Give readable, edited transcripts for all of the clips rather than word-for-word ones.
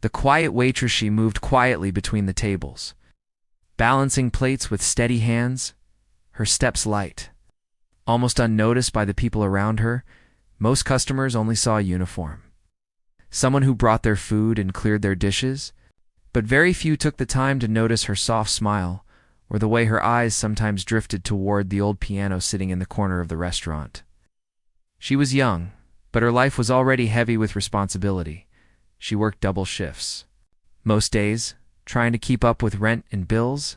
The quiet waitress, she moved quietly between the tables, balancing plates with steady hands, her steps light. Almost unnoticed by the people around her, most customers only saw a uniform. Someone who brought their food and cleared their dishes, but very few took the time to notice her soft smile or the way her eyes sometimes drifted toward the old piano sitting in the corner of the restaurant. She was young, but her life was already heavy with responsibility. She worked double shifts, most days trying to keep up with rent and bills,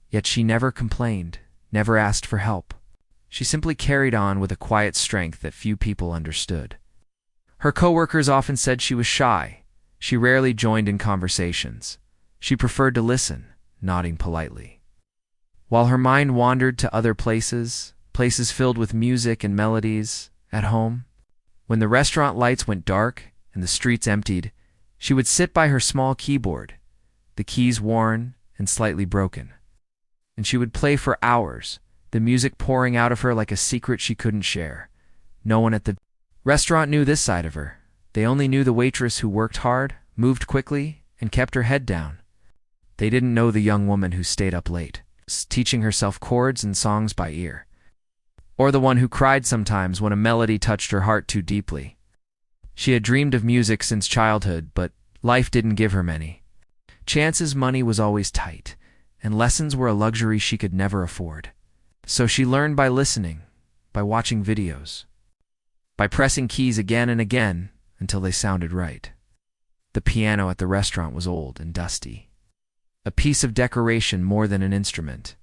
yet she never complained, never asked for help. She simply carried on with a quiet strength that few people understood. Her coworkers often said she was shy. She rarely joined in conversations. She preferred to listen, nodding politely. While her mind wandered to other places, places filled with music and melodies, at home, when the restaurant lights went dark and the streets emptied, she would sit by her small keyboard, the keys worn and slightly broken. And she would play for hours, the music pouring out of her like a secret she couldn't share. No one at the restaurant knew this side of her. They only knew the waitress who worked hard, moved quickly, and kept her head down. They didn't know the young woman who stayed up late, teaching herself chords and songs by ear, or the one who cried sometimes when a melody touched her heart too deeply. She had dreamed of music since childhood, but life didn't give her many chances. Money was always tight, and lessons were a luxury she could never afford. So she learned by listening, by watching videos, by pressing keys again and again until they sounded right. The piano at the restaurant was old and dusty, a piece of decoration more than an instrument.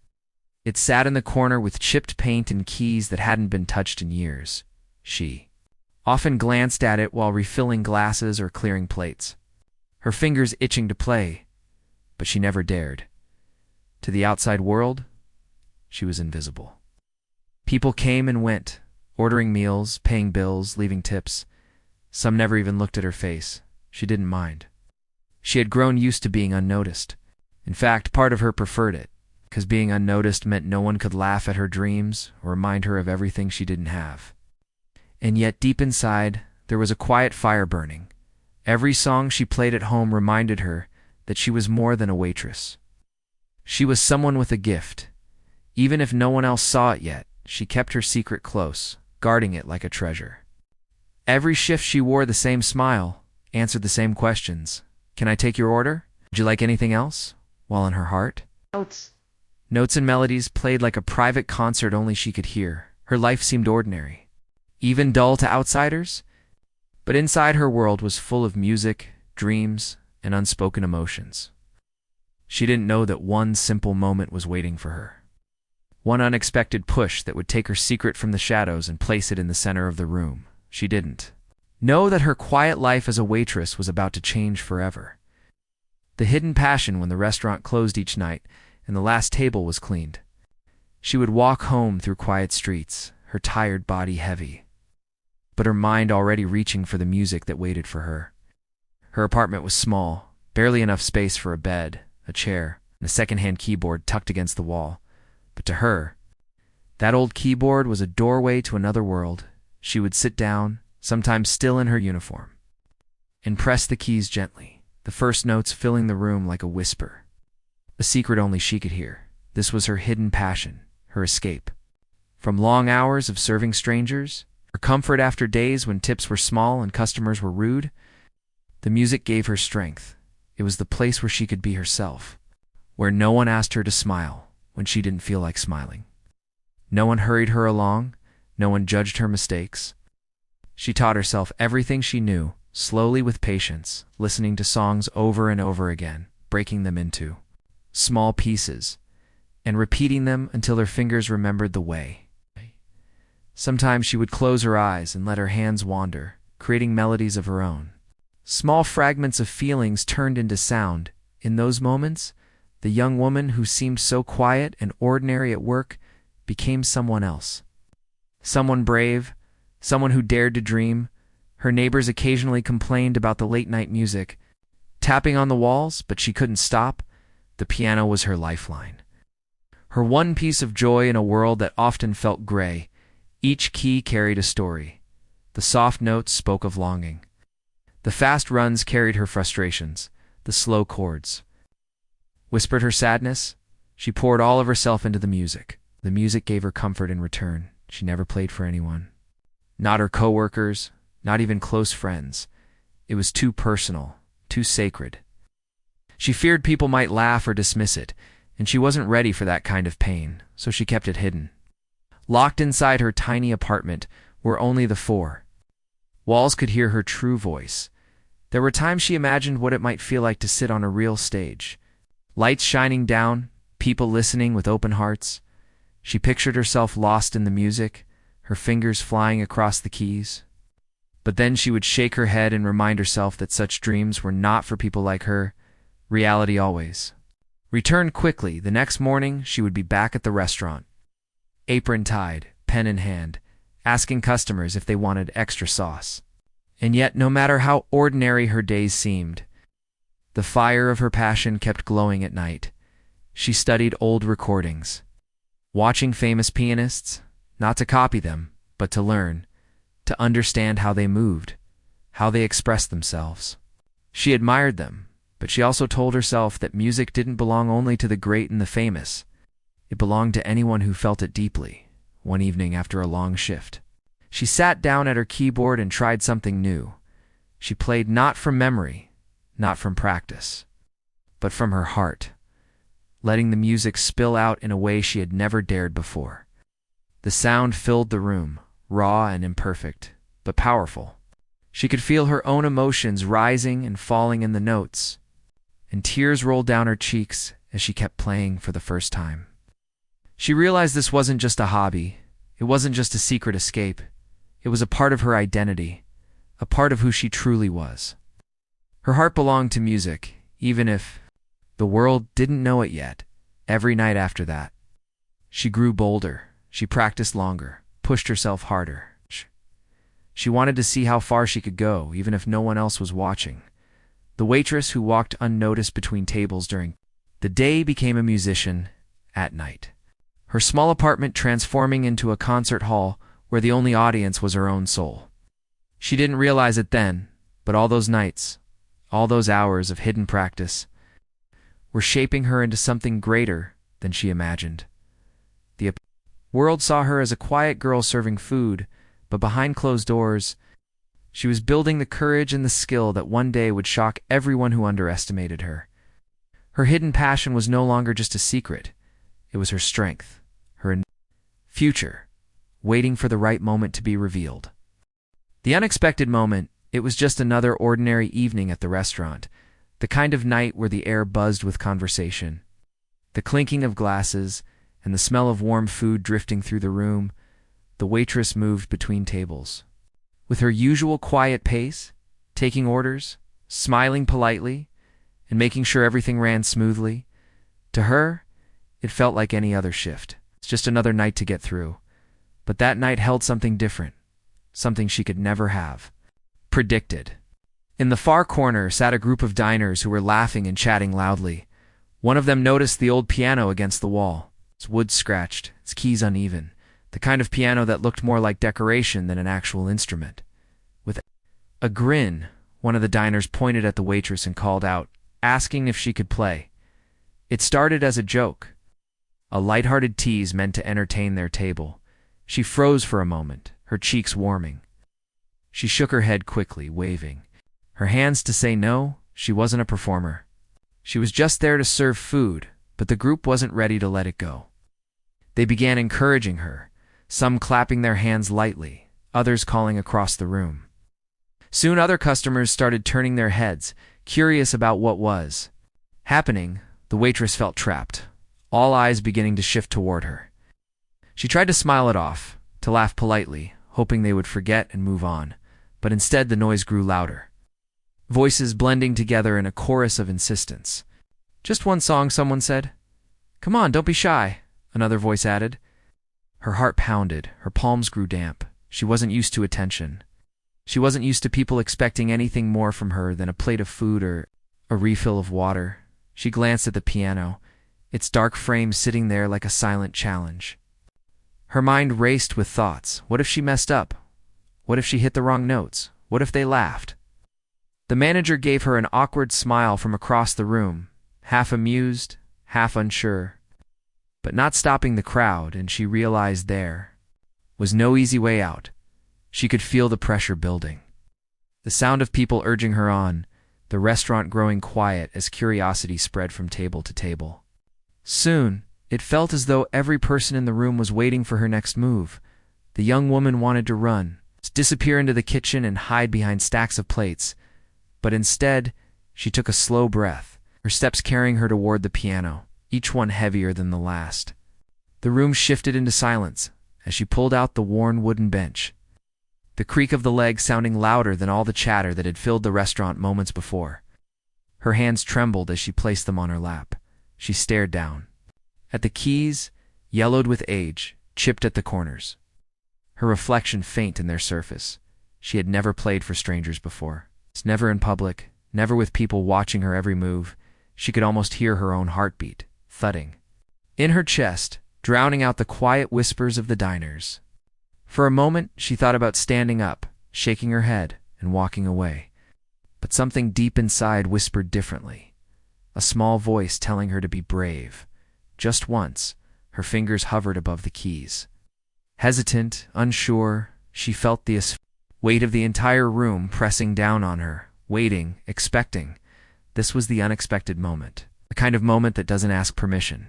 It sat in the corner with chipped paint and keys that hadn't been touched in years. She often glanced at it while refilling glasses or clearing plates, her fingers itching to play, but she never dared. To the outside world, she was invisible. People came and went, ordering meals, paying bills, leaving tips. Some never even looked at her face. She didn't mind. She had grown used to being unnoticed. In fact, part of her preferred it, because being unnoticed meant no one could laugh at her dreams or remind her of everything she didn't have. And yet, deep inside, there was a quiet fire burning. Every song she played at home reminded her that she was more than a waitress. She was someone with a gift. Even if no one else saw it yet, she kept her secret close, guarding it like a treasure. Every shift she wore the same smile, answered the same questions. "Can I take your order? Would you like anything else?" While in her heart, notes and melodies played like a private concert only she could hear. Her life seemed ordinary, even dull to outsiders, but inside her world was full of music, dreams, and unspoken emotions. She didn't know that one simple moment was waiting for her. One unexpected push that would take her secret from the shadows and place it in the center of the room. She didn't know that her quiet life as a waitress was about to change forever. The hidden passion when the restaurant closed each night and the last table was cleaned. She would walk home through quiet streets, her tired body heavy, but her mind already reaching for the music that waited for her. Her apartment was small, barely enough space for a bed, a chair, and a second-hand keyboard tucked against the wall. But to her, that old keyboard was a doorway to another world. She would sit down, sometimes still in her uniform, and press the keys gently, the first notes filling the room like a whisper. A secret only she could hear. This was her hidden passion, her escape. From long hours of serving strangers, her comfort after days when tips were small and customers were rude, the music gave her strength. It was the place where she could be herself, where no one asked her to smile when she didn't feel like smiling. No one hurried her along, no one judged her mistakes. She taught herself everything she knew, slowly with patience, listening to songs over and over again, breaking them into small pieces, and repeating them until her fingers remembered the way. Sometimes she would close her eyes and let her hands wander, creating melodies of her own. Small fragments of feelings turned into sound. In those moments, the young woman who seemed so quiet and ordinary at work became someone else. Someone brave, someone who dared to dream. Her neighbors occasionally complained about the late-night music, tapping on the walls, but she couldn't stop. The piano was her lifeline, her one piece of joy in a world that often felt gray. Each key carried a story. The soft notes spoke of longing. The fast runs carried her frustrations, the slow chords whispered her sadness. She poured all of herself into the music. The music gave her comfort in return. She never played for anyone. Not her coworkers, not even close friends. It was too personal, too sacred. She feared people might laugh or dismiss it, and she wasn't ready for that kind of pain, so she kept it hidden. Locked inside her tiny apartment were only the four walls could hear her true voice. There were times she imagined what it might feel like to sit on a real stage. Lights shining down, people listening with open hearts. She pictured herself lost in the music, her fingers flying across the keys. But then she would shake her head and remind herself that such dreams were not for people like her. Reality always returned quickly. The next morning, she would be back at the restaurant, apron tied, pen in hand, asking customers if they wanted extra sauce. And yet, no matter how ordinary her days seemed, the fire of her passion kept glowing at night. She studied old recordings, watching famous pianists, not to copy them, but to learn, to understand how they moved, how they expressed themselves. She admired them, but she also told herself that music didn't belong only to the great and the famous. It belonged to anyone who felt it deeply. One evening after a long shift, she sat down at her keyboard and tried something new. She played not from memory, not from practice, but from her heart, letting the music spill out in a way she had never dared before. The sound filled the room, raw and imperfect, but powerful. She could feel her own emotions rising and falling in the notes, and tears rolled down her cheeks as she kept playing for the first time. She realized this wasn't just a hobby. It wasn't just a secret escape. It was a part of her identity, a part of who she truly was. Her heart belonged to music, even if the world didn't know it yet. Every night after that, she grew bolder. She practiced longer, pushed herself harder. She wanted to see how far she could go, even if no one else was watching. The waitress who walked unnoticed between tables during the day became a musician at night. Her small apartment transforming into a concert hall where the only audience was her own soul. She didn't realize it then, but all those nights, all those hours of hidden practice, were shaping her into something greater than she imagined. The world saw her as a quiet girl serving food, but behind closed doors, she was building the courage and the skill that one day would shock everyone who underestimated her. Her hidden passion was no longer just a secret. It was her strength, her future, waiting for the right moment to be revealed. The unexpected moment, it was just another ordinary evening at the restaurant, the kind of night where the air buzzed with conversation. The clinking of glasses and the smell of warm food drifting through the room. The waitress moved between tables. With her usual quiet pace, taking orders, smiling politely, and making sure everything ran smoothly. To her, it felt like any other shift. It's just another night to get through. But that night held something different, something she could never have predicted. In the far corner sat a group of diners who were laughing and chatting loudly. One of them noticed the old piano against the wall. Its wood scratched, its keys uneven. The kind of piano that looked more like decoration than an actual instrument. With a grin, one of the diners pointed at the waitress and called out, asking if she could play. It started as a joke, a lighthearted tease meant to entertain their table. She froze for a moment, her cheeks warming. She shook her head quickly, waving her hands to say no. She wasn't a performer. She was just there to serve food, but the group wasn't ready to let it go. They began encouraging her, some clapping their hands lightly, others calling across the room. Soon other customers started turning their heads, curious about what was happening. The waitress felt trapped, all eyes beginning to shift toward her. She tried to smile it off, to laugh politely, hoping they would forget and move on, but instead the noise grew louder. Voices blending together in a chorus of insistence. "Just one song," someone said. "Come on, don't be shy," another voice added. Her heart pounded, her palms grew damp. She wasn't used to attention. She wasn't used to people expecting anything more from her than a plate of food or a refill of water. She glanced at the piano, its dark frame sitting there like a silent challenge. Her mind raced with thoughts. What if she messed up? What if she hit the wrong notes? What if they laughed? The manager gave her an awkward smile from across the room, half amused, half unsure, but not stopping the crowd, and she realized there was no easy way out. She could feel the pressure building. The sound of people urging her on, the restaurant growing quiet as curiosity spread from table to table. Soon, it felt as though every person in the room was waiting for her next move. The young woman wanted to run, disappear into the kitchen and hide behind stacks of plates, but instead, she took a slow breath, her steps carrying her toward the piano, each one heavier than the last. The room shifted into silence as she pulled out the worn wooden bench, the creak of the legs sounding louder than all the chatter that had filled the restaurant moments before. Her hands trembled as she placed them on her lap. She stared down at the keys, yellowed with age, chipped at the corners, her reflection faint in their surface. She had never played for strangers before. Never in public, never with people watching her every move. She could almost hear her own heartbeat, thudding in her chest, drowning out the quiet whispers of the diners. For a moment, she thought about standing up, shaking her head, and walking away. But something deep inside whispered differently, a small voice telling her to be brave. Just once, her fingers hovered above the keys. Hesitant, unsure, she felt the weight of the entire room pressing down on her, waiting, expecting. This was the unexpected moment, the kind of moment that doesn't ask permission.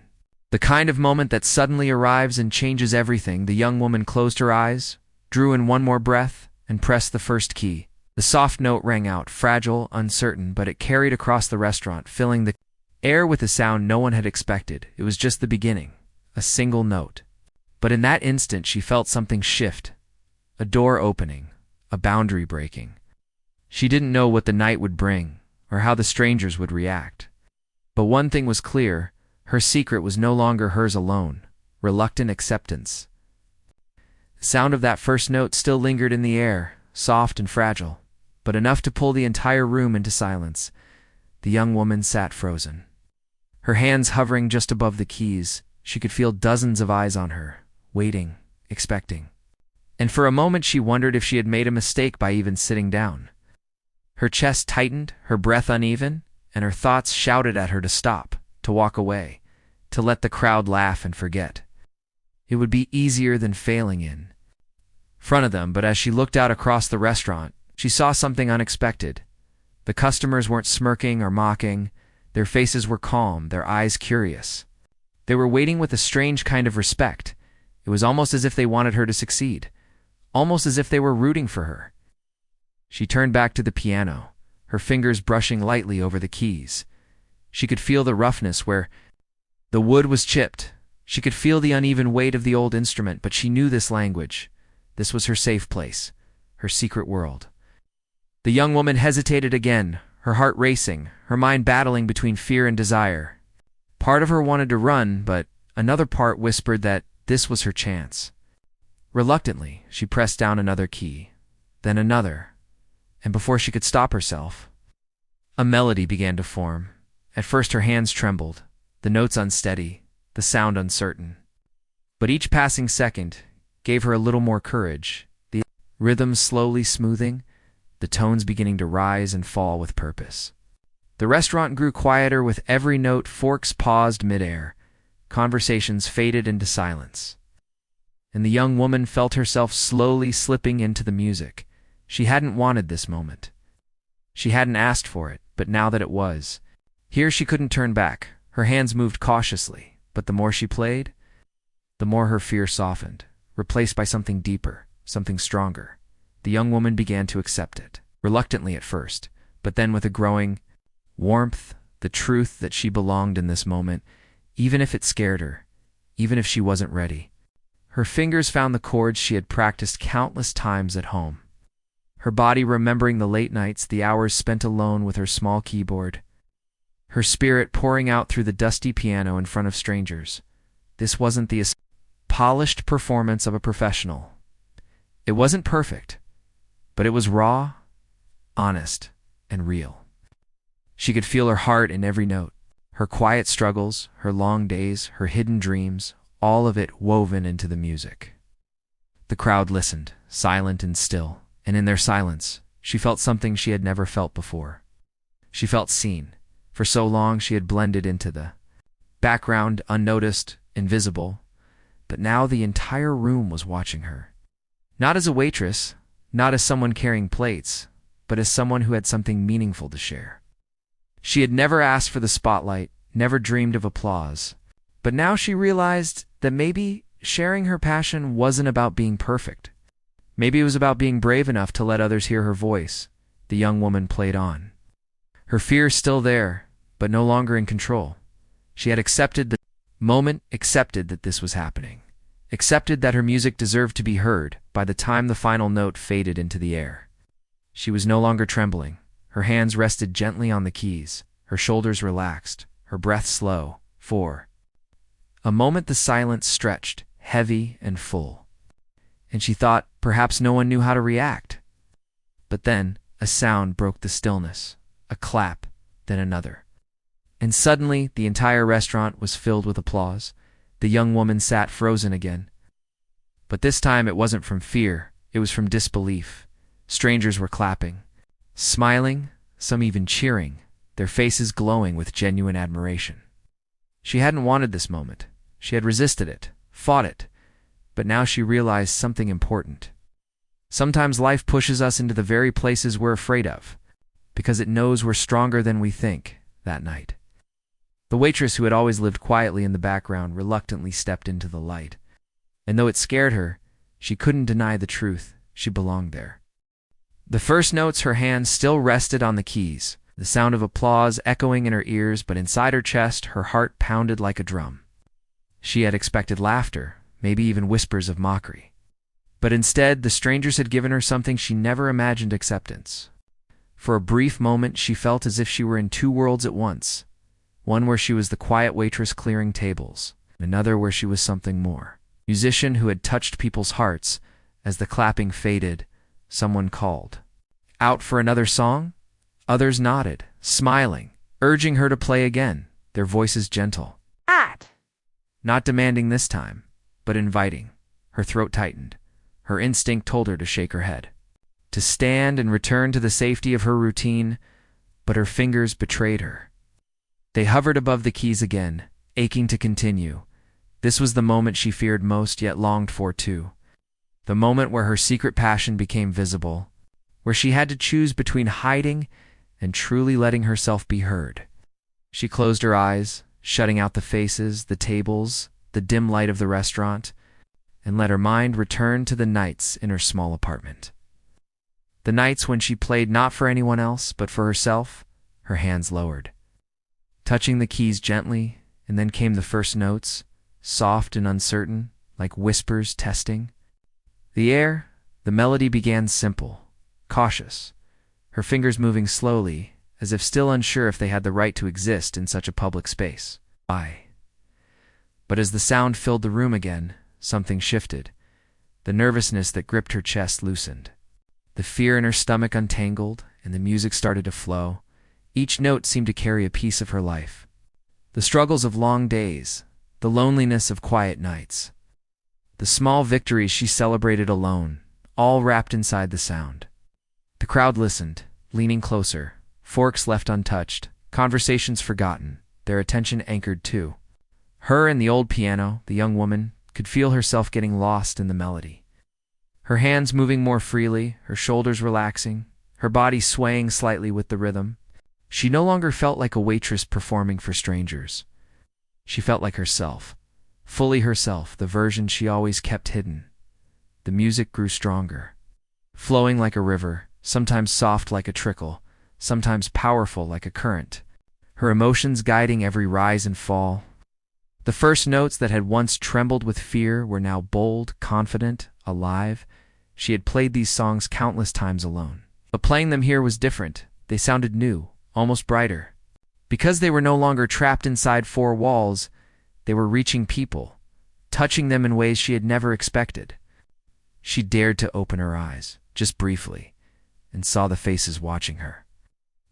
The kind of moment that suddenly arrives and changes everything. The young woman closed her eyes, drew in one more breath, and pressed the first key. The soft note rang out, fragile, uncertain, but it carried across the restaurant, filling the air with a sound no one had expected. It was just the beginning, a single note. But in that instant she felt something shift, a door opening, a boundary breaking. She didn't know what the night would bring, or how the strangers would react. But one thing was clear, her secret was no longer hers alone. Reluctant acceptance. The sound of that first note still lingered in the air, soft and fragile, but enough to pull the entire room into silence. The young woman sat frozen, her hands hovering just above the keys. She could feel dozens of eyes on her, waiting, expecting. And for a moment she wondered if she had made a mistake by even sitting down. Her chest tightened, her breath uneven, and her thoughts shouted at her to stop, to walk away, to let the crowd laugh and forget. It would be easier than failing in front of them, but as she looked out across the restaurant, she saw something unexpected. The customers weren't smirking or mocking. Their faces were calm, their eyes curious. They were waiting with a strange kind of respect. It was almost as if they wanted her to succeed, almost as if they were rooting for her. She turned back to the piano, her fingers brushing lightly over the keys. She could feel the roughness where the wood was chipped. She could feel the uneven weight of the old instrument, but she knew this language. This was her safe place, her secret world. The young woman hesitated again, her heart racing, her mind battling between fear and desire. Part of her wanted to run, but another part whispered that this was her chance. Reluctantly, she pressed down another key, then another, and before she could stop herself, a melody began to form. At first her hands trembled, the notes unsteady, the sound uncertain. But each passing second gave her a little more courage, the rhythm slowly smoothing, the tones beginning to rise and fall with purpose. The restaurant grew quieter with every note. Forks paused midair. Conversations faded into silence. And the young woman felt herself slowly slipping into the music. She hadn't wanted this moment. She hadn't asked for it, but now that it was, here she couldn't turn back. Her hands moved cautiously, but the more she played, the more her fear softened, replaced by something deeper, something stronger. The young woman began to accept it, reluctantly at first, but then with a growing warmth, the truth that she belonged in this moment, even if it scared her, even if she wasn't ready. Her fingers found the chords she had practiced countless times at home, her body remembering the late nights, the hours spent alone with her small keyboard, her spirit pouring out through the dusty piano in front of strangers. This wasn't the polished performance of a professional. It wasn't perfect, but it was raw, honest, and real. She could feel her heart in every note, her quiet struggles, her long days, her hidden dreams, all of it woven into the music. The crowd listened, silent and still, and in their silence, she felt something she had never felt before. She felt seen. For so long she had blended into the background, unnoticed, invisible, but now the entire room was watching her. Not as a waitress, not as someone carrying plates, but as someone who had something meaningful to share. She had never asked for the spotlight, never dreamed of applause, but now she realized that maybe sharing her passion wasn't about being perfect. Maybe it was about being brave enough to let others hear her voice. The young woman played on. Her fear still there, but no longer in control. She had accepted the moment, accepted that this was happening, accepted that her music deserved to be heard by the time the final note faded into the air. She was no longer trembling. Her hands rested gently on the keys, her shoulders relaxed, her breath slow. For a moment the silence stretched, heavy and full, and she thought perhaps no one knew how to react. But then a sound broke the stillness, a clap, then another. And suddenly the entire restaurant was filled with applause. The young woman sat frozen again. But this time it wasn't from fear, it was from disbelief. Strangers were clapping, smiling, some even cheering, their faces glowing with genuine admiration. She hadn't wanted this moment. She had resisted it, fought it, but now she realized something important. Sometimes life pushes us into the very places we're afraid of, because it knows we're stronger than we think. That night, the waitress who had always lived quietly in the background reluctantly stepped into the light. And though it scared her, she couldn't deny the truth. She belonged there. The first notes, her hands still rested on the keys, the sound of applause echoing in her ears, but inside her chest, her heart pounded like a drum. She had expected laughter, maybe even whispers of mockery. But instead, the strangers had given her something she never imagined: acceptance. For a brief moment, she felt as if she were in two worlds at once. One where she was the quiet waitress clearing tables, and another where she was something more. Musician who had touched people's hearts. As the clapping faded, someone called out for another song. Others nodded, smiling, urging her to play again, their voices gentle. Not demanding this time, but inviting. Her throat tightened. Her instinct told her to shake her head, to stand and return to the safety of her routine, but her fingers betrayed her. They hovered above the keys again, aching to continue. This was the moment she feared most, yet longed for too. The moment where her secret passion became visible, where she had to choose between hiding and truly letting herself be heard. She closed her eyes, shutting out the faces, the tables, the dim light of the restaurant, and let her mind return to the nights in her small apartment. The nights when she played not for anyone else, but for herself. Her hands lowered, touching the keys gently, and then came the first notes, soft and uncertain, like whispers testing. The air, the melody began simple, cautious, her fingers moving slowly, as if still unsure if they had the right to exist in such a public space. But as the sound filled the room again, something shifted. The nervousness that gripped her chest loosened. The fear in her stomach untangled, and the music started to flow. Each note seemed to carry a piece of her life. The struggles of long days, the loneliness of quiet nights, the small victories she celebrated alone, all wrapped inside the sound. The crowd listened, leaning closer, forks left untouched, conversations forgotten, their attention anchored too. Her and the old piano, the young woman, could feel herself getting lost in the melody. Her hands moving more freely, her shoulders relaxing, her body swaying slightly with the rhythm. She no longer felt like a waitress performing for strangers. She felt like herself, fully herself, the version she always kept hidden. The music grew stronger, flowing like a river, sometimes soft like a trickle, sometimes powerful like a current, her emotions guiding every rise and fall. The first notes that had once trembled with fear were now bold, confident, alive. She had played these songs countless times alone. But playing them here was different. They sounded new, almost brighter. Because they were no longer trapped inside four walls, they were reaching people, touching them in ways she had never expected. She dared to open her eyes, just briefly, and saw the faces watching her.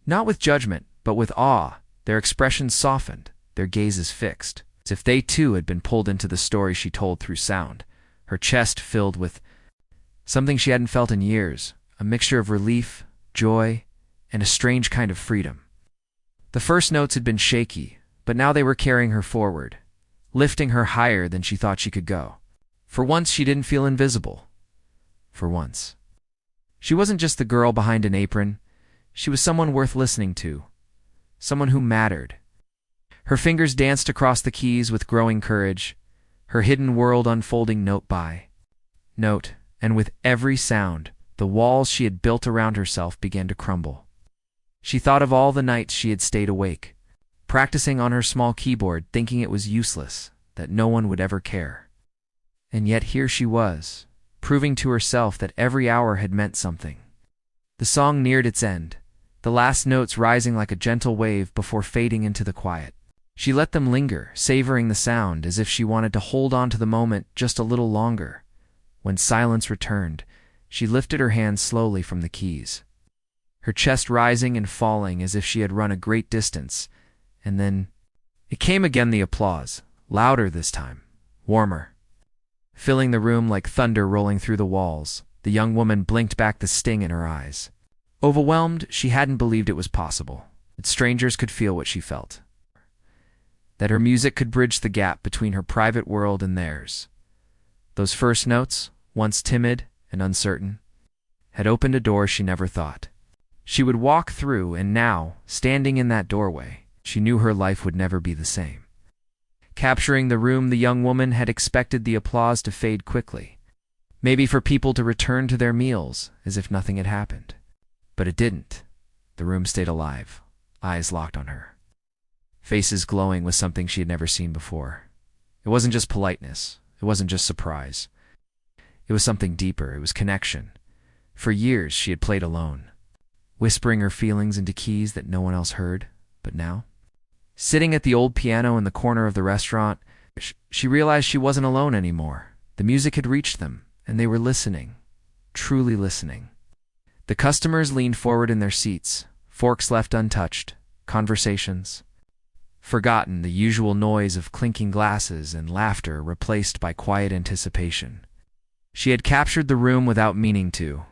Not with judgment, but with awe. Their expressions softened, their gazes fixed, as if they too had been pulled into the story she told through sound. Her chest filled with something she hadn't felt in years, a mixture of relief, joy, and a strange kind of freedom. The first notes had been shaky, but now they were carrying her forward, lifting her higher than she thought she could go. For once, she didn't feel invisible. For once. She wasn't just the girl behind an apron. She was someone worth listening to. Someone who mattered. Her fingers danced across the keys with growing courage, her hidden world unfolding note by note, and with every sound, the walls she had built around herself began to crumble. She thought of all the nights she had stayed awake, practicing on her small keyboard, thinking it was useless, that no one would ever care. And yet here she was, proving to herself that every hour had meant something. The song neared its end, the last notes rising like a gentle wave before fading into the quiet. She let them linger, savoring the sound as if she wanted to hold on to the moment just a little longer. When silence returned, she lifted her hands slowly from the keys, her chest rising and falling as if she had run a great distance. And then it came again, the applause, louder this time, warmer, filling the room like thunder rolling through the walls. The young woman blinked back, the sting in her eyes. Overwhelmed, she hadn't believed it was possible, that strangers could feel what she felt, that her music could bridge the gap between her private world and theirs. Those first notes, once timid and uncertain, had opened a door she never thought she would walk through, and now, standing in that doorway, she knew her life would never be the same. Capturing the room, the young woman had expected the applause to fade quickly, maybe for people to return to their meals as if nothing had happened. But it didn't. The room stayed alive, eyes locked on her, faces glowing with something she had never seen before. It wasn't just politeness. It wasn't just surprise. It was something deeper. It was connection. For years, she had played alone, whispering her feelings into keys that no one else heard. But now, sitting at the old piano in the corner of the restaurant, she realized she wasn't alone anymore. The music had reached them, and they were listening, truly listening. The customers leaned forward in their seats, forks left untouched, conversations forgotten, the usual noise of clinking glasses and laughter replaced by quiet anticipation. She had captured the room without meaning to,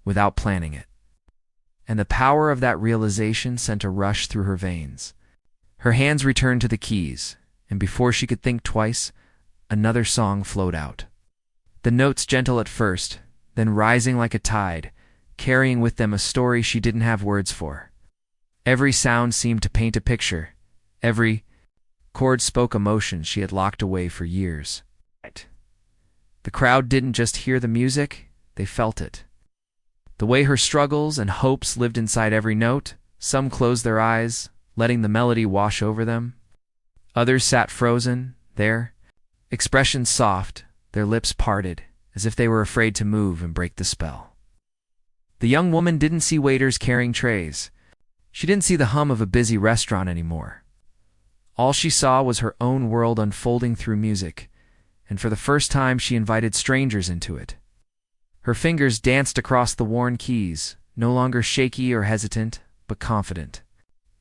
without planning it. And the power of that realization sent a rush through her veins. Her hands returned to the keys, and before she could think twice, another song flowed out. The notes gentle at first, then rising like a tide, carrying with them a story she didn't have words for. Every sound seemed to paint a picture. Every chord spoke emotion she had locked away for years. The crowd didn't just hear the music, they felt it. The way her struggles and hopes lived inside every note. Some closed their eyes, letting the melody wash over them. Others sat frozen, their expressions soft, their lips parted, as if they were afraid to move and break the spell. The young woman didn't see waiters carrying trays. She didn't see the hum of a busy restaurant anymore. All she saw was her own world unfolding through music, and for the first time she invited strangers into it. Her fingers danced across the worn keys, no longer shaky or hesitant, but confident.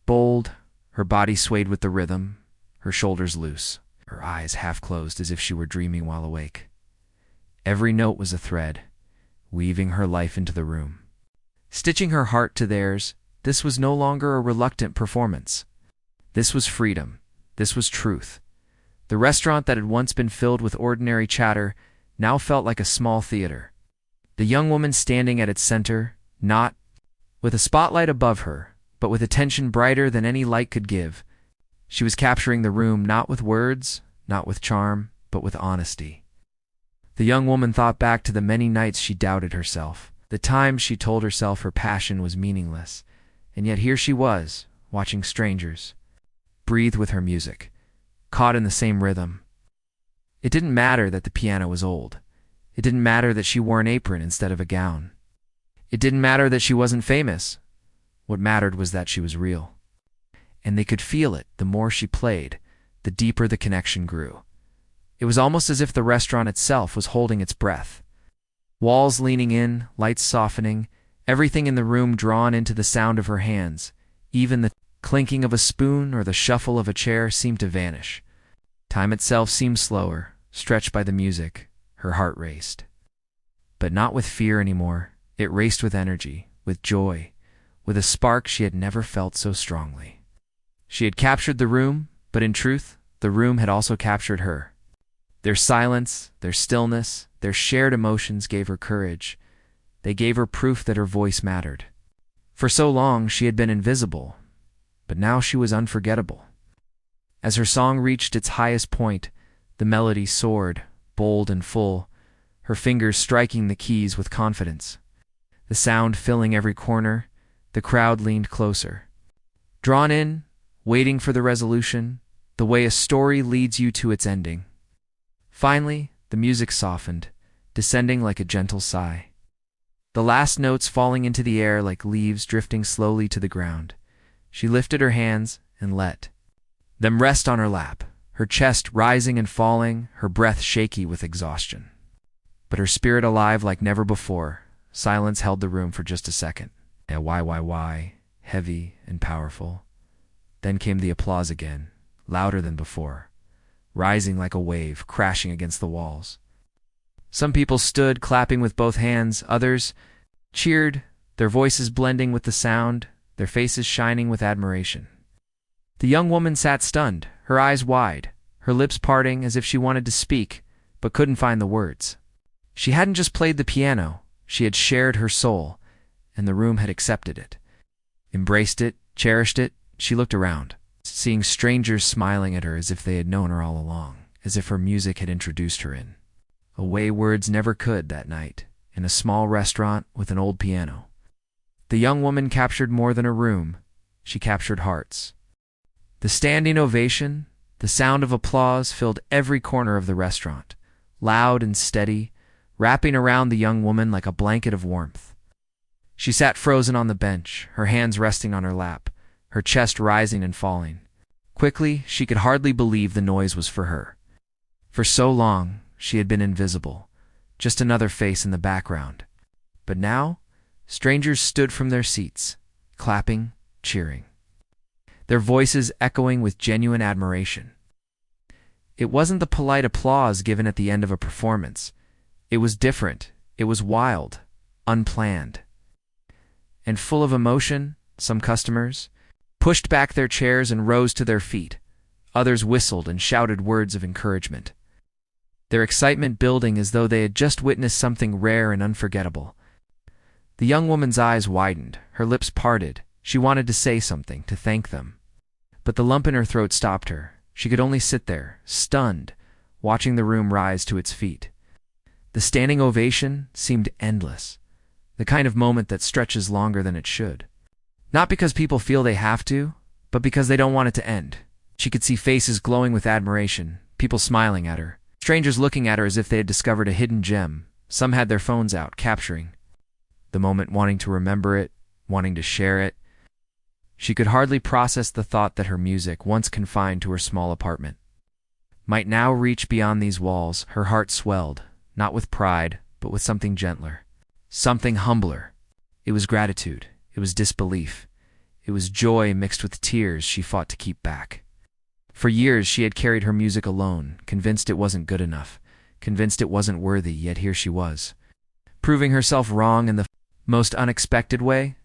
Bold, her body swayed with the rhythm, her shoulders loose, her eyes half closed as if she were dreaming while awake. Every note was a thread, weaving her life into the room. Stitching her heart to theirs, this was no longer a reluctant performance. This was freedom. This was truth. The restaurant that had once been filled with ordinary chatter now felt like a small theater. The young woman standing at its center, not with a spotlight above her, but with attention brighter than any light could give. She was capturing the room not with words, not with charm, but with honesty. The young woman thought back to the many nights she doubted herself, the times she told herself her passion was meaningless, and yet here she was, watching strangers breathe with her music, caught in the same rhythm. It didn't matter that the piano was old. It didn't matter that she wore an apron instead of a gown. It didn't matter that she wasn't famous. What mattered was that she was real. And they could feel it. The more she played, the deeper the connection grew. It was almost as if the restaurant itself was holding its breath. Walls leaning in, lights softening, everything in the room drawn into the sound of her hands. Even the clinking of a spoon or the shuffle of a chair seemed to vanish. Time itself seemed slower, stretched by the music. Her heart raced. But not with fear anymore. It raced with energy, with joy, with a spark she had never felt so strongly. She had captured the room, but in truth, the room had also captured her. Their silence, their stillness, their shared emotions gave her courage. They gave her proof that her voice mattered. For so long she had been invisible, but now she was unforgettable. As her song reached its highest point, the melody soared, bold and full, her fingers striking the keys with confidence. The sound filling every corner, the crowd leaned closer. Drawn in, waiting for the resolution, the way a story leads you to its ending. Finally, the music softened, descending like a gentle sigh. The last notes falling into the air like leaves drifting slowly to the ground. She lifted her hands and let them rest on her lap, her chest rising and falling, her breath shaky with exhaustion. But her spirit alive like never before. Silence held the room for just a second. A why, heavy and powerful. Then came the applause again, louder than before, rising like a wave, crashing against the walls. Some people stood, clapping with both hands. Others cheered, their voices blending with the sound, their faces shining with admiration. The young woman sat stunned, her eyes wide, her lips parting as if she wanted to speak, but couldn't find the words. She hadn't just played the piano, she had shared her soul, and the room had accepted it. Embraced it, cherished it. She looked around, seeing strangers smiling at her as if they had known her all along, as if her music had introduced her in a way words never could that night, in a small restaurant with an old piano. The young woman captured more than a room, she captured hearts. The standing ovation, the sound of applause filled every corner of the restaurant, loud and steady, wrapping around the young woman like a blanket of warmth. She sat frozen on the bench, her hands resting on her lap, her chest rising and falling. Quickly, she could hardly believe the noise was for her. For so long, she had been invisible, just another face in the background. But now, strangers stood from their seats, clapping, cheering, their voices echoing with genuine admiration. It wasn't the polite applause given at the end of a performance. It was different. It was wild, unplanned, and full of emotion. Some customers pushed back their chairs and rose to their feet. Others whistled and shouted words of encouragement, their excitement building as though they had just witnessed something rare and unforgettable. The young woman's eyes widened, her lips parted. She wanted to say something, to thank them. But the lump in her throat stopped her. She could only sit there, stunned, watching the room rise to its feet. The standing ovation seemed endless, the kind of moment that stretches longer than it should. Not because people feel they have to, but because they don't want it to end. She could see faces glowing with admiration, people smiling at her, strangers looking at her as if they had discovered a hidden gem. Some had their phones out, capturing the moment, wanting to remember it, wanting to share it. She could hardly process the thought that her music, once confined to her small apartment, might now reach beyond these walls. Her heart swelled, not with pride, but with something gentler, something humbler. It was gratitude. It was disbelief. It was joy mixed with tears she fought to keep back. For years she had carried her music alone, convinced it wasn't good enough, convinced it wasn't worthy, yet here she was, proving herself wrong in the most unexpected way.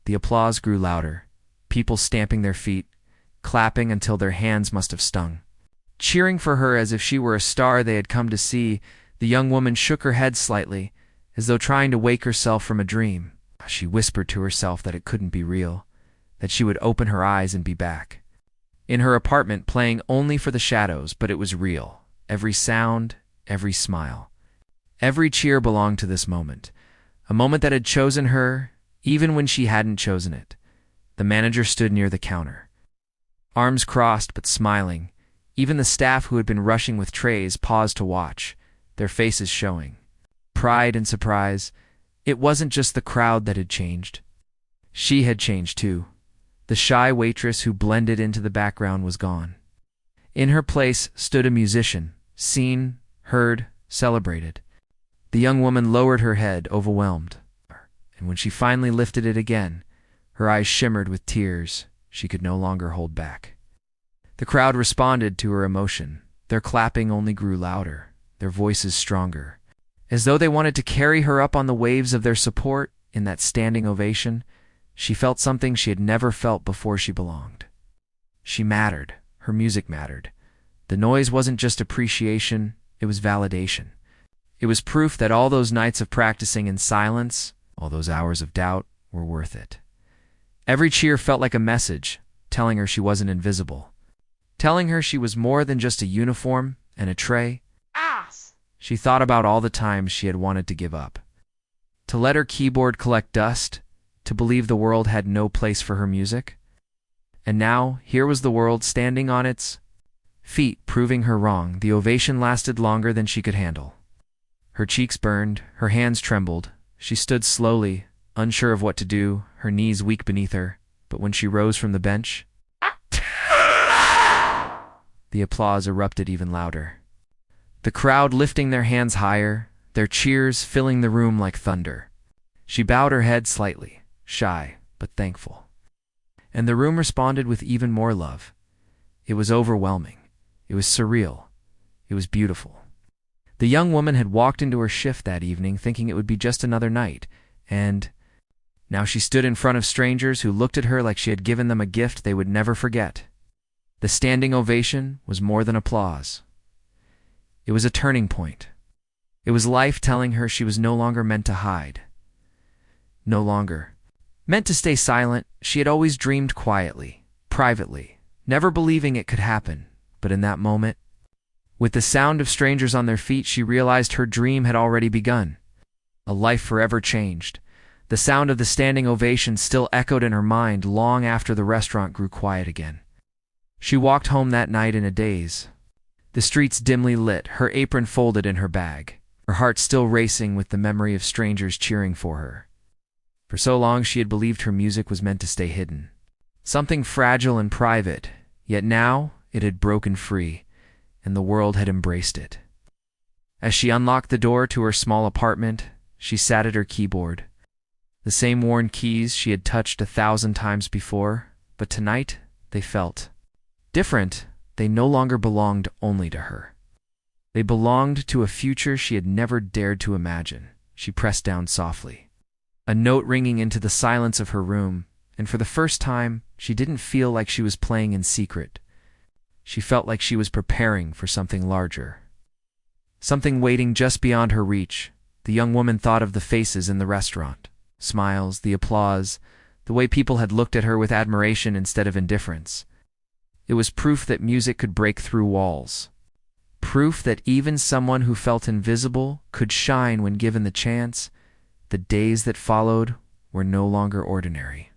The applause grew louder, people stamping their feet, clapping until their hands must have stung, cheering for her as if she were a star they had come to see. The young woman shook her head slightly, as though trying to wake herself from a dream. She whispered to herself that it couldn't be real, that she would open her eyes and be back in her apartment, playing only for the shadows. But it was real. Every sound, every smile, every cheer belonged to this moment, a moment that had chosen her, even when she hadn't chosen it. The manager stood near the counter, arms crossed but smiling. Even the staff who had been rushing with trays paused to watch, their faces showing pride and surprise. It wasn't just the crowd that had changed. She had changed too. The shy waitress who blended into the background was gone. In her place stood a musician, seen, heard, celebrated. The young woman lowered her head, overwhelmed, and when she finally lifted it again, her eyes shimmered with tears she could no longer hold back. The crowd responded to her emotion. Their clapping only grew louder, their voices stronger, as though they wanted to carry her up on the waves of their support. In that standing ovation, She felt something she had never felt before. She belonged. She mattered. Her music mattered. The noise wasn't just appreciation, it was validation. It was proof that all those nights of practicing in silence, all those hours of doubt, were worth it. Every cheer felt like a message, telling her she wasn't invisible. Telling her she was more than just a uniform and a tray. She thought about all the times she had wanted to give up. To let her keyboard collect dust, to believe the world had no place for her music. And now, here was the world standing on its feet, proving her wrong. The ovation lasted longer than she could handle. Her cheeks burned, her hands trembled. She stood slowly, unsure of what to do, her knees weak beneath her. But when she rose from the bench, the applause erupted even louder. The crowd lifting their hands higher, their cheers filling the room like thunder. She bowed her head slightly, shy but thankful. And the room responded with even more love. It was overwhelming. It was surreal. It was beautiful. The young woman had walked into her shift that evening thinking it would be just another night, and now she stood in front of strangers who looked at her like she had given them a gift they would never forget. The standing ovation was more than applause. It was a turning point. It was life telling her she was no longer meant to hide. No longer meant to stay silent. She had always dreamed quietly, privately, never believing it could happen. But in that moment, with the sound of strangers on their feet, she realized her dream had already begun. A life forever changed. The sound of the standing ovation still echoed in her mind long after the restaurant grew quiet again. She walked home that night in a daze. The streets dimly lit, her apron folded in her bag, her heart still racing with the memory of strangers cheering for her. For so long she had believed her music was meant to stay hidden. Something fragile and private, yet now it had broken free, and the world had embraced it. As she unlocked the door to her small apartment, she sat at her keyboard. The same worn keys she had touched 1,000 times before, but tonight they felt different. They no longer belonged only to her. They belonged to a future she had never dared to imagine. She pressed down softly, a note ringing into the silence of her room, and for the first time, she didn't feel like she was playing in secret. She felt like she was preparing for something larger. Something waiting just beyond her reach. The young woman thought of the faces in the restaurant. Smiles, the applause, the way people had looked at her with admiration instead of indifference. It was proof that music could break through walls. Proof that even someone who felt invisible could shine when given the chance. The days that followed were no longer ordinary.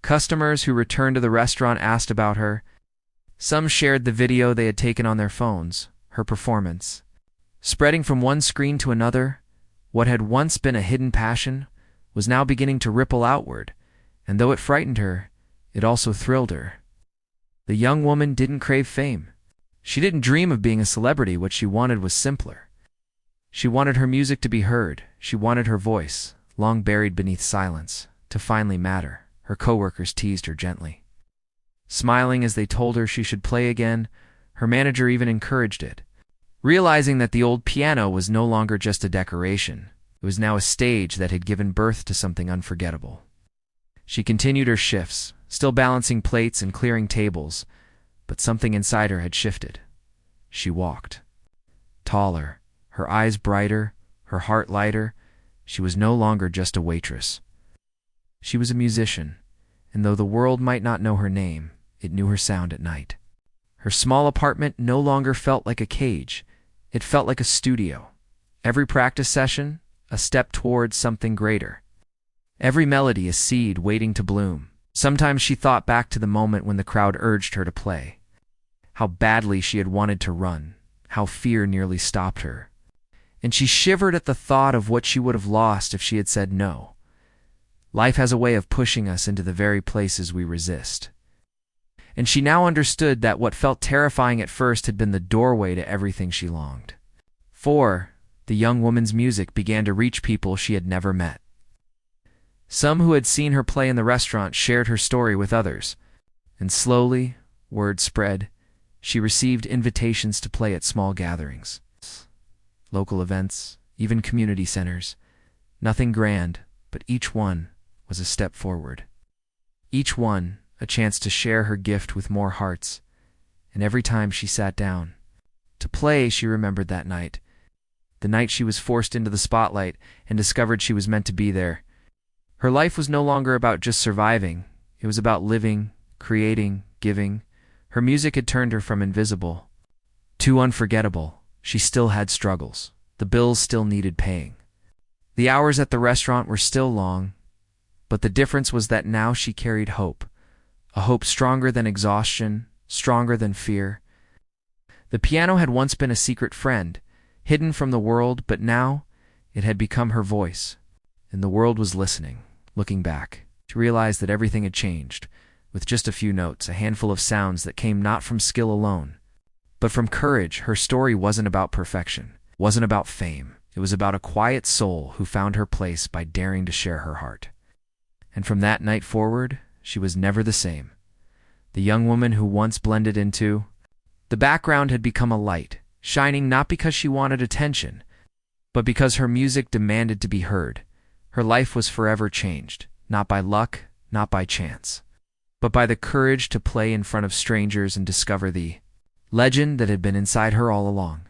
Customers who returned to the restaurant asked about her. Some shared the video they had taken on their phones, her performance. Spreading from one screen to another, what had once been a hidden passion was now beginning to ripple outward, and though it frightened her, it also thrilled her. The young woman didn't crave fame. She didn't dream of being a celebrity. What she wanted was simpler. She wanted her music to be heard. She wanted her voice, long buried beneath silence, to finally matter. Her coworkers teased her gently, smiling as they told her she should play again. Her manager even encouraged it. Realizing that the old piano was no longer just a decoration, it was now a stage that had given birth to something unforgettable. She continued her shifts, still balancing plates and clearing tables, but something inside her had shifted. She walked. Taller, her eyes brighter, her heart lighter. She was no longer just a waitress. She was a musician, and though the world might not know her name, it knew her sound at night. Her small apartment no longer felt like a cage. It felt like a studio. Every practice session, a step towards something greater. Every melody a seed waiting to bloom. Sometimes she thought back to the moment when the crowd urged her to play. How badly she had wanted to run, how fear nearly stopped her. And she shivered at the thought of what she would have lost if she had said no. Life has a way of pushing us into the very places we resist. And she now understood that what felt terrifying at first had been the doorway to everything she longed for. The young woman's music began to reach people she had never met. Some who had seen her play in the restaurant shared her story with others, and slowly, word spread. She received invitations to play at small gatherings, local events, even community centers. Nothing grand, but each one was a step forward. each one a chance to share her gift with more hearts. And every time she sat down to play, she remembered that night, the night she was forced into the spotlight and discovered she was meant to be there. Her life was no longer about just surviving. It was about living, creating, giving. Her music had turned her from invisible to unforgettable. She still had struggles. The bills still needed paying. The hours at the restaurant were still long, but the difference was that now she carried hope, a hope stronger than exhaustion, stronger than fear. The piano had once been a secret friend, hidden from the world, but now it had become her voice, and the world was listening, looking back, to realize that everything had changed, with just a few notes, a handful of sounds that came not from skill alone, but from courage. Her story wasn't about perfection, wasn't about fame. It was about a quiet soul who found her place by daring to share her heart. And from that night forward, she was never the same. The young woman who once blended into the background had become a light, shining not because she wanted attention, but because her music demanded to be heard. Her life was forever changed, not by luck, not by chance, but by the courage to play in front of strangers and discover the legend that had been inside her all along.